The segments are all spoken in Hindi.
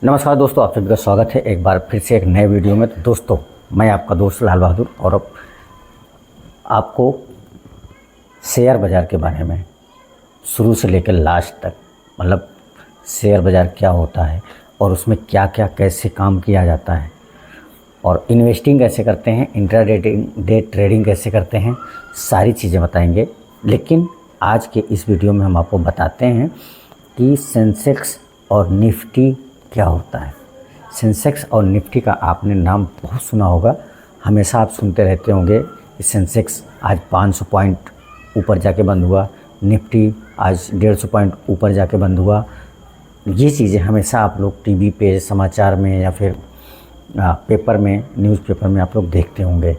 नमस्कार दोस्तों, आप सभी का स्वागत है एक बार फिर से एक नए वीडियो में। तो दोस्तों, मैं आपका दोस्त लाल बहादुर और अब आपको शेयर बाज़ार के बारे में शुरू से लेकर लास्ट तक, मतलब शेयर बाज़ार क्या होता है और उसमें क्या क्या कैसे काम किया जाता है और इन्वेस्टिंग कैसे करते हैं, डे ट्रेडिंग कैसे करते हैं, सारी चीज़ें बताएंगे। लेकिन आज के इस वीडियो में हम आपको बताते हैं कि सेंसेक्स और निफ्टी क्या होता है। सेंसेक्स और निफ्टी का आपने नाम बहुत सुना होगा, हमेशा आप सुनते रहते होंगे कि सेंसेक्स आज 500 पॉइंट ऊपर जाके बंद हुआ, निफ्टी आज 150 पॉइंट ऊपर जाके बंद हुआ। ये चीज़ें हमेशा आप लोग टीवी पे, समाचार में या फिर पेपर में, न्यूज़पेपर में आप लोग देखते होंगे।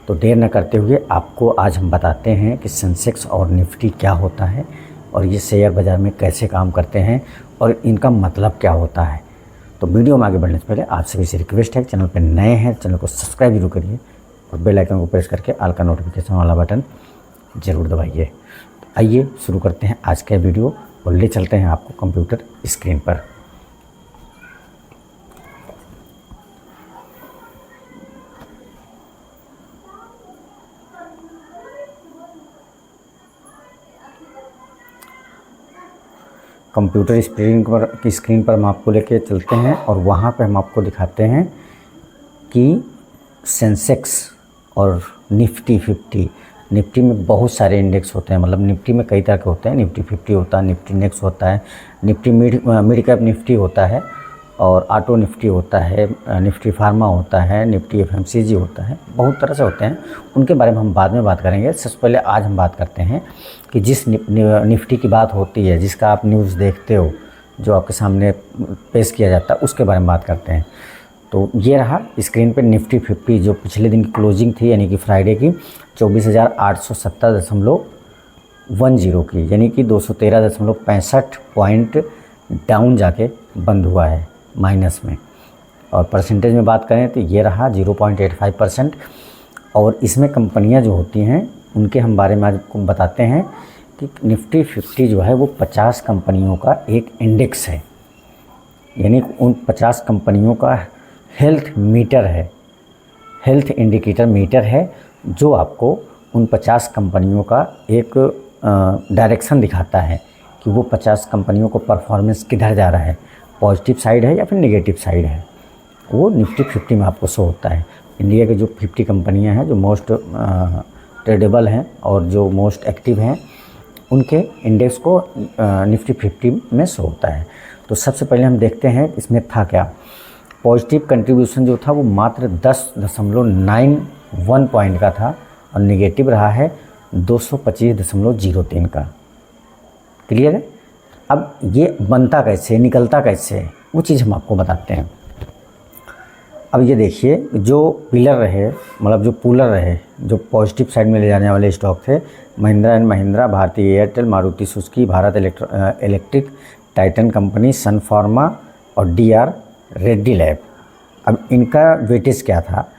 तो देर न करते हुए आपको आज हम बताते हैं कि सेंसेक्स और निफ्टी क्या होता है और ये शेयर बाज़ार में कैसे काम करते हैं और इनका मतलब क्या होता है। तो वीडियो में आगे बढ़ने से पहले आप सभी से रिक्वेस्ट है, चैनल पर नए हैं चैनल को सब्सक्राइब जरूर करिए और बेल आइकन को प्रेस करके ऑल का नोटिफिकेशन वाला बटन ज़रूर दबाइए। तो आइए शुरू करते हैं आज का वीडियो और ले चलते हैं आपको कंप्यूटर स्क्रीन पर। कंप्यूटर स्क्रीन पर हम आपको लेके चलते हैं और वहाँ पे हम आपको दिखाते हैं कि सेंसेक्स और निफ्टी 50। निफ्टी में बहुत सारे इंडेक्स होते हैं, मतलब निफ्टी में कई तरह के होते हैं। निफ्टी 50 होता है, निफ्टी नेक्स्ट होता है, निफ्टी मिड कैप निफ्टी होता है और ऑटो निफ्टी होता है, निफ्टी फार्मा होता है, निफ्टी एफएमसीजी होता है, बहुत तरह से होते हैं। उनके बारे में हम बाद में बात करेंगे। सबसे पहले आज हम बात करते हैं कि जिस निफ्टी की बात होती है, जिसका आप न्यूज़ देखते हो, जो आपके सामने पेश किया जाता है, उसके बारे में बात करते हैं। तो ये रहा स्क्रीन पे निफ्टी 50 जो पिछले दिन की क्लोजिंग थी, यानी कि फ्राइडे की 24,870.10 की, यानी कि 213.65 पॉइंट डाउन जाके बंद हुआ है माइनस में। और परसेंटेज में बात करें तो ये रहा 0.85%। और इसमें कंपनियां जो होती हैं उनके हम बारे में आज आपको बताते हैं कि निफ्टी 50 जो है वो 50 कंपनियों का एक इंडेक्स है, यानी उन 50 कंपनियों का हेल्थ मीटर है, हेल्थ इंडिकेटर मीटर है, जो आपको उन 50 कंपनियों का एक डायरेक्शन दिखाता है कि वो 50 कंपनियों को परफॉर्मेंस किधर जा रहा है, पॉजिटिव साइड है या फिर नेगेटिव साइड है। वो निफ्टी 50 में आपको शो होता है। इंडिया के जो 50 कंपनियां हैं जो मोस्ट ट्रेडेबल हैं और जो मोस्ट एक्टिव हैं, उनके इंडेक्स को निफ्टी 50 में शो होता है। तो सबसे पहले हम देखते हैं इसमें था क्या। पॉजिटिव कंट्रीब्यूशन जो था वो मात्र 10.91 पॉइंट का था और नेगेटिव रहा है 225.03 का। क्लियर है। अब ये बनता कैसे, निकलता कैसे, वो चीज़ हम आपको बताते हैं। अब ये देखिए, जो पिलर रहे, मतलब जो पुलर रहे, जो पॉजिटिव साइड में ले जाने वाले स्टॉक थे, Mahindra and Mahindra, Bharti Airtel, Maruti Suzuki, Bharat electric, Titan company, Sun pharma और डीआर रेड्डी लैब। अब इनका वेटेज क्या था।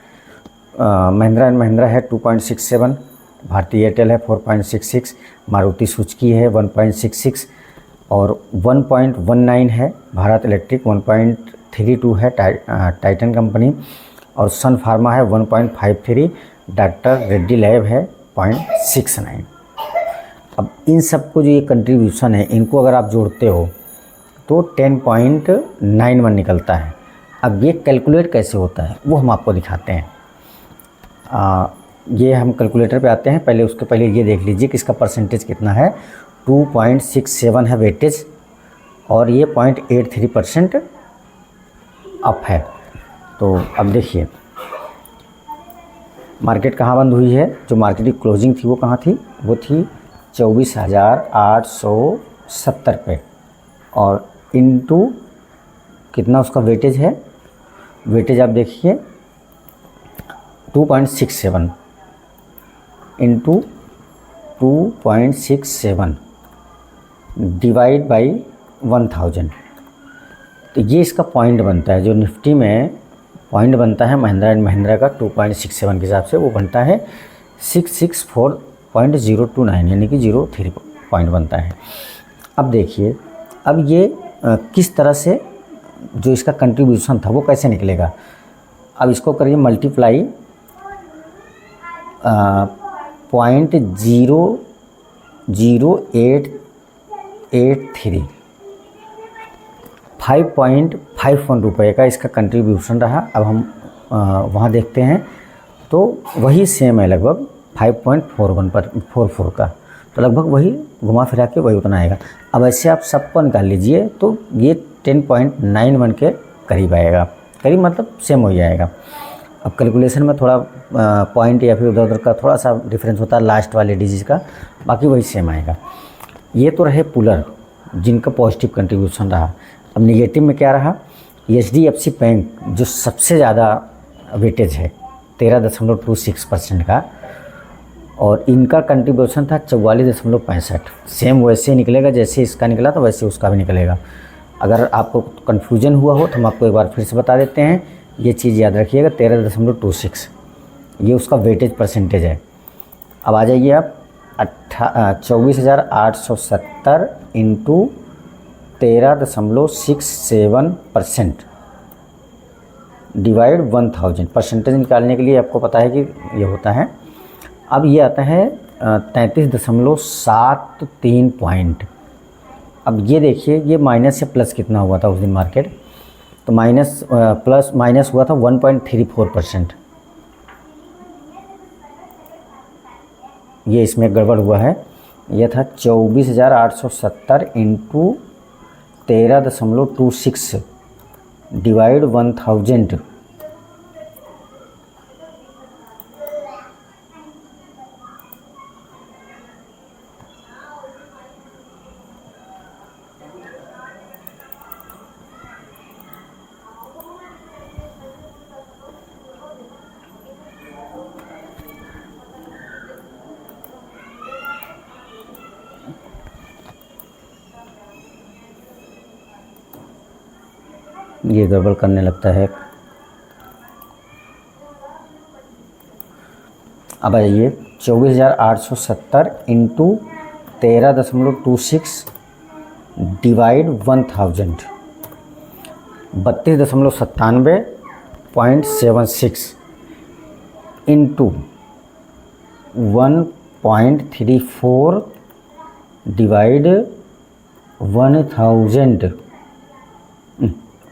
महिंद्रा एंड महिंद्रा है 2.67, भारतीय एयरटेल है 4.66, मारुति सुजुकी है 1.66 और 1.19 है भारत इलेक्ट्रिक, 1.32 है टाइटन कंपनी और सन फार्मा है 1.53, डॉक्टर रेड्डी लैब है 0.69। अब इन सबको जो ये कंट्रीब्यूशन है, इनको अगर आप जोड़ते हो तो 10.91 निकलता है। अब ये कैलकुलेट कैसे होता है वो हम आपको दिखाते हैं। ये हम कैलकुलेटर पे आते हैं। उसके पहले ये देख लीजिए कि इसका परसेंटेज कितना है। 2.67 है वेटेज और ये 0.83% अप है। तो अब देखिए मार्केट कहाँ बंद हुई है। जो मार्केट की क्लोजिंग थी वो कहाँ थी, वो थी 24,870 पे और इनटू कितना उसका वेटेज है। वेटेज आप देखिए 2.67 इंटू 2.67 डिवाइड बाई 1000। तो ये इसका पॉइंट बनता है। जो निफ्टी में पॉइंट बनता है महिंद्रा एंड महिंद्रा का 2.67 के हिसाब से वो बनता है 664.029, यानी कि 03 पॉइंट बनता है। अब देखिए, अब ये किस तरह से जो इसका कंट्रीब्यूशन था वो कैसे निकलेगा। अब इसको करिए मल्टीप्लाई 0.00883 5.51 रुपये का इसका कंट्रीब्यूशन रहा। अब हम वहाँ देखते हैं तो वही सेम है, लगभग 5.41 पर 44 का, तो लगभग वही घुमा फिरा के वही उतना आएगा। अब ऐसे आप सबको निकाल लीजिए तो ये 10.91 के करीब आएगा, करीब मतलब सेम हो जाएगा। अब कैलकुलेशन में थोड़ा पॉइंट या फिर उधर उधर का थोड़ा सा डिफरेंस होता है लास्ट वाले डिजिट का, बाकी वही सेम आएगा। ये तो रहे पुलर जिनका पॉजिटिव कंट्रीब्यूशन रहा। अब निगेटिव में क्या रहा, HDFC बैंक जो सबसे ज़्यादा वेटेज है 13.26% का, और इनका कंट्रीब्यूशन था 44.65। सेम वैसे ही निकलेगा जैसे इसका निकला था वैसे उसका भी निकलेगा। अगर आपको कन्फ्यूजन हुआ हो तो हम आपको एक बार फिर से बता देते हैं, ये चीज़ याद रखिएगा 13.26 ये उसका वेटेज परसेंटेज है। अब आ जाइए आप 24,870 इंटू 13.67% डिवाइड 1000। परसेंटेज निकालने के लिए आपको पता है कि ये होता है। अब ये आता है 33.73 पॉइंट। अब ये देखिए ये माइनस से प्लस कितना हुआ था उस दिन मार्केट, तो माइनस हुआ था 1.34%। ये इसमें गड़बड़ हुआ है, यह था 24,870 इंटू 13.26 डिवाइड 1000। ये गड़बड़ करने लगता है। अब आइए 24,870 इंटू 13.26 डिवाइड 1000 32.97.76 इंटू 1.34 डिवाइड 1000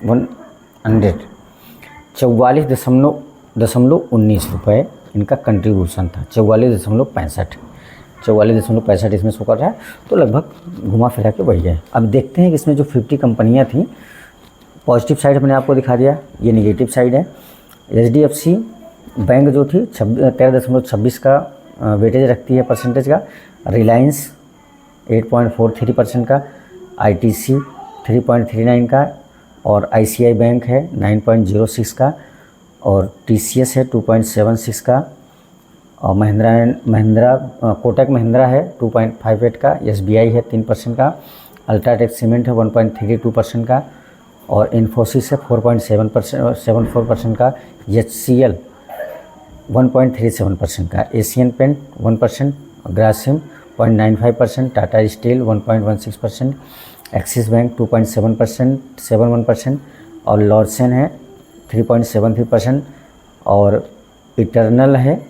44.19 रुपये इनका कंट्रीब्यूशन था। 44.65 इसमें शो कर रहा है, तो लगभग घुमा फिरा के वही है। अब देखते हैं कि इसमें जो 50 कंपनियां थी, पॉजिटिव साइड मैंने आपको दिखा दिया, ये निगेटिव साइड है। HDFC बैंक जो थी 13.26 का वेटेज रखती है परसेंटेज का। रिलायंस 8.43% का, ITC 3.39 का, और ICI बैंक है 9.06 का, और TCS है 2.76 का, और महिंद्रा कोटक महिंद्रा है 2.58 का, SBI है 3% का, अल्ट्राटेक सीमेंट है 1.32% का, और इन्फोसिस है 4.74% का, HCL 1.37% का, Asian paint 1%, Grasim 0.95%, Tata steel 1.16%, Axis bank 2.71%, और लॉर्सन है 3.73%, और इटर्नल है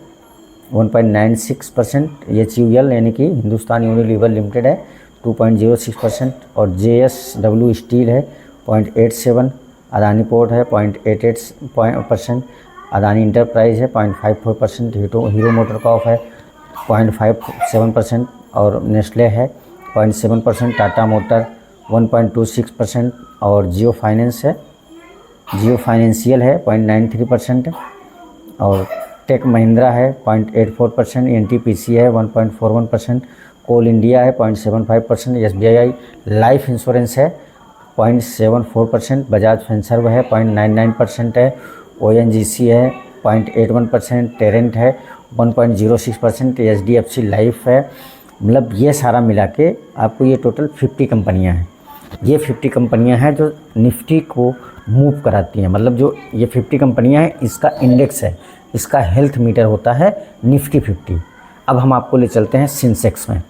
1.96%, HUL यानी कि हिंदुस्तान यूनिलीवर लिमिटेड है 2.06%, और JSW स्टील है 0.87%, अदानी पोर्ट है 0.88%, अदानी इंटरप्राइज है 0.54%, हीरो मोटर कॉर्प है 0.57%, और नेस्ले है 0.7%, टाटा मोटर 1.26%, और जियो फाइनेंशियल है 0.93%, और टेक महिंद्रा है 0.84%, NTPC है 1.41%, कोल इंडिया है 0.75%, SBI लाइफ इंश्योरेंस है 0.74%, बजाज फिनसर्व है 0.99% है, ONGC है 0.81%, टेरेंट है 1.06%, HDFC लाइफ है। मतलब ये सारा मिला के आपको ये टोटल 50 कंपनियां हैं। ये 50 कंपनियां हैं जो निफ्टी को मूव कराती हैं। मतलब जो ये 50 कंपनियां हैं इसका इंडेक्स है, इसका हेल्थ मीटर होता है निफ्टी 50। अब हम आपको ले चलते हैं सेंसेक्स में।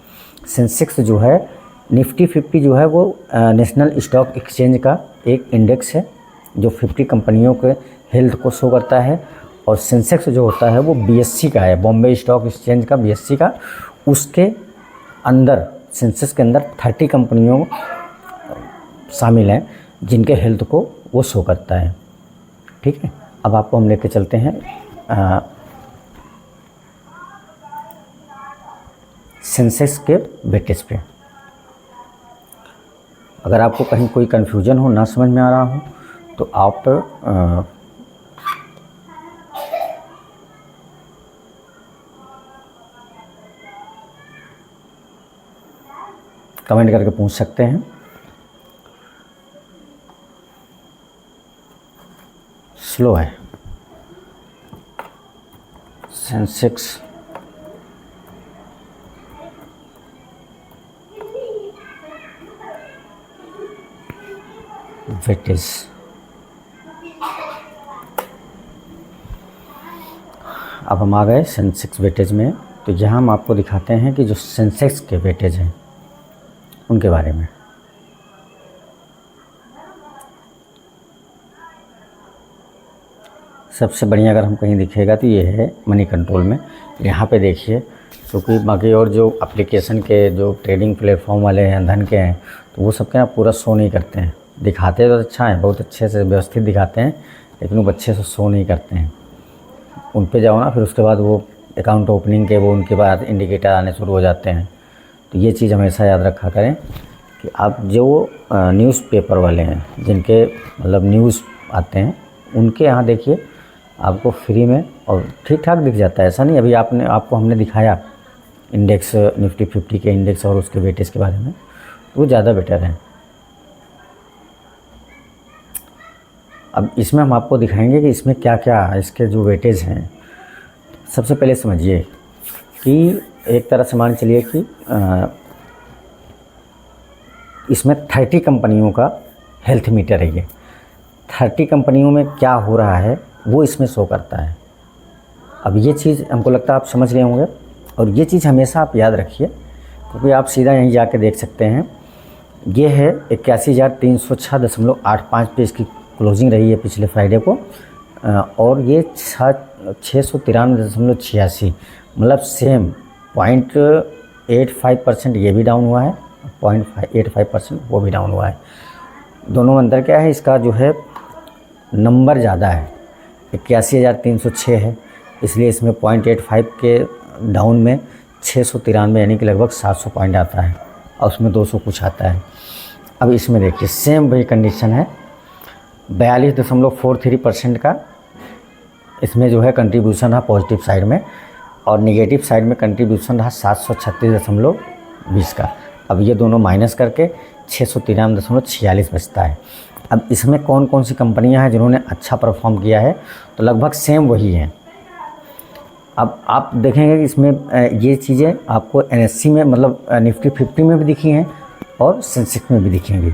सेंसेक्स जो है निफ्टी 50 जो है वो नेशनल स्टॉक एक्सचेंज का एक इंडेक्स है, जो 50 कंपनियों के हेल्थ को शो करता है, और सेंसेक्स जो होता है वो बीएससी का है, बॉम्बे स्टॉक एक्सचेंज का बीएससी का। उसके अंदर सेंसेक्स के अंदर 30 कंपनियों शामिल हैं जिनके हेल्थ को वो शो करता है। ठीक है, अब आपको हम लेके चलते हैं सेंसेक्स के वेटेज पे। अगर आपको कहीं कोई कन्फ्यूजन हो, ना समझ में आ रहा हो, तो आप कमेंट करके पूछ सकते हैं। स्लो है सेंसेक्स वेटेज। अब हम आ गए सेंसेक्स वेटेज में। तो यहाँ हम आपको दिखाते हैं कि जो सेंसेक्स के वेटेज हैं उनके बारे में। सबसे बढ़िया अगर हम कहीं दिखेगा तो ये है मनी कंट्रोल में। यहाँ पे देखिए, क्योंकि बाकी और जो एप्लीकेशन के जो ट्रेडिंग प्लेटफॉर्म वाले हैं, धन के हैं, तो वो सबके ना पूरा शो नहीं करते हैं। दिखाते तो अच्छा है, बहुत अच्छे से व्यवस्थित दिखाते हैं, लेकिन वो अच्छे से शो नहीं करते हैं। उन पे जाओ ना, फिर उसके बाद वो अकाउंट ओपनिंग के वो उनके बाद इंडिकेटर आने शुरू हो जाते हैं। तो ये चीज़ हमेशा याद रखा करें कि आप जो न्यूज़पेपर वाले हैं, जिनके मतलब न्यूज़ आते हैं, उनके यहाँ देखिए आपको फ्री में और ठीक ठाक दिख जाता है। ऐसा नहीं, अभी आपको हमने दिखाया इंडेक्स निफ्टी 50 के इंडेक्स और उसके वेटेज के बारे में, तो वो ज़्यादा बेटर है। अब इसमें हम आपको दिखाएंगे कि इसमें क्या क्या इसके जो वेटेज हैं। सबसे पहले समझिए कि एक तरह से मान चलिए कि इसमें 30 कंपनियों का हेल्थ मीटर है। ये 30 कंपनियों में क्या हो रहा है वो इसमें शो करता है। अब ये चीज़ हमको लगता है आप समझ रहे होंगे, और ये चीज़ हमेशा आप याद रखिए, क्योंकि आप सीधा यहीं जाके देख सकते हैं। ये है 81,306.85 पे इसकी क्लोजिंग रही है पिछले फ्राइडे को, और ये 693.86, मतलब सेम 0.85% ये भी डाउन हुआ है, 0.85% वो भी डाउन हुआ है। दोनों में अंदर क्या है, इसका जो है नंबर ज़्यादा है, 81,306 है, इसलिए इसमें 0.85 के डाउन में 693 यानी कि लगभग 700 पॉइंट आता है, और उसमें 200 कुछ आता है। अब इसमें देखिए सेम वही कंडीशन है, 42.43% का इसमें जो है कंट्रीब्यूशन रहा पॉजिटिव साइड में, और नेगेटिव साइड में कंट्रीब्यूशन रहा 736.20 का। अब ये दोनों माइनस करके 693.46 बचता है। अब इसमें कौन कौन सी कंपनियां हैं जिन्होंने अच्छा परफॉर्म किया है, तो लगभग सेम वही हैं। अब आप देखेंगे कि इसमें ये चीज़ें आपको एनएससी में, मतलब निफ्टी 50 में भी दिखी हैं और सेंसेक्स में भी दिखेंगी।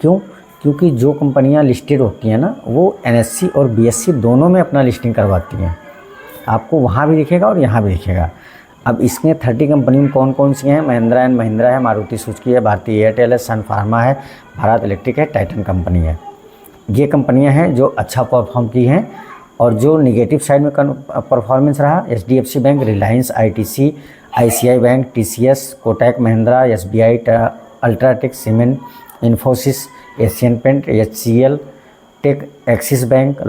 क्यों? क्योंकि जो कंपनियां लिस्टेड होती हैं ना, वो एनएससी और बीएससी दोनों में अपना लिस्टिंग करवाती हैं। आपको वहाँ भी दिखेगा और यहाँ भी दिखेगा। अब इसमें 30 कंपनी में कौन कौन सी हैं? महिंद्रा एंड महिंद्रा है, मारुति सुजुकी है, भारती एयरटेल है, सन फार्मा है, भारत इलेक्ट्रिक है, टाइटन कंपनी है। ये कंपनियां हैं जो अच्छा परफॉर्म की हैं, और जो निगेटिव साइड में परफॉर्मेंस रहा, HDFC bank, Reliance, ITC, ICI bank, TCS, Kotak Mahindra, SBI, UltraTech, cement, Infosys, Asian paint, HCL, tech, Axis bank,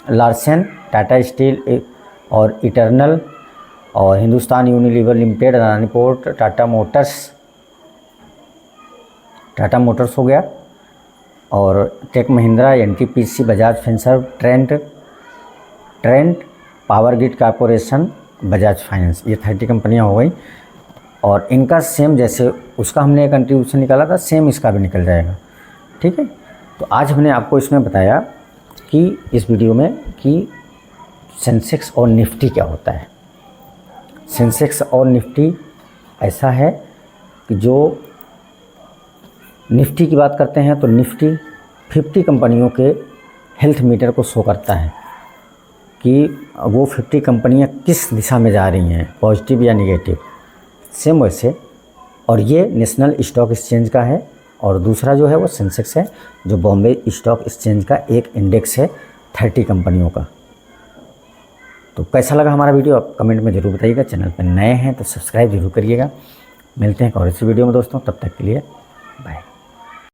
Larsen, Tata steel और इटर्नल, और Hindustan Unilever limited, Adani port, Tata motors हो गया, और tech Mahindra, NTPC, Bajaj Finserv, Trent, power grid corporation, Bajaj finance. ये 30 कंपनियां हो गई, और इनका सेम जैसे उसका हमने कंट्रीब्यूशन निकाला था, सेम इसका भी निकल जाएगा। ठीक है, तो आज हमने आपको इसमें बताया कि इस वीडियो में कि सेंसेक्स और निफ्टी क्या होता है। सेंसेक्स और निफ्टी ऐसा है कि जो निफ्टी की बात करते हैं तो निफ्टी 50 कंपनियों के हेल्थ मीटर को शो करता है कि वो 50 कंपनियां किस दिशा में जा रही हैं, पॉजिटिव या निगेटिव। सेम वैसे, और ये नेशनल स्टॉक एक्सचेंज का है, और दूसरा जो है वो सेंसेक्स है, जो बॉम्बे स्टॉक एक्सचेंज का एक इंडेक्स है 30 कंपनियों का। तो कैसा लगा हमारा वीडियो आप कमेंट में ज़रूर बताइएगा। चैनल पर नए हैं तो सब्सक्राइब जरूर करिएगा। मिलते हैं एक और इसी वीडियो में दोस्तों, तब तक के लिए बाय।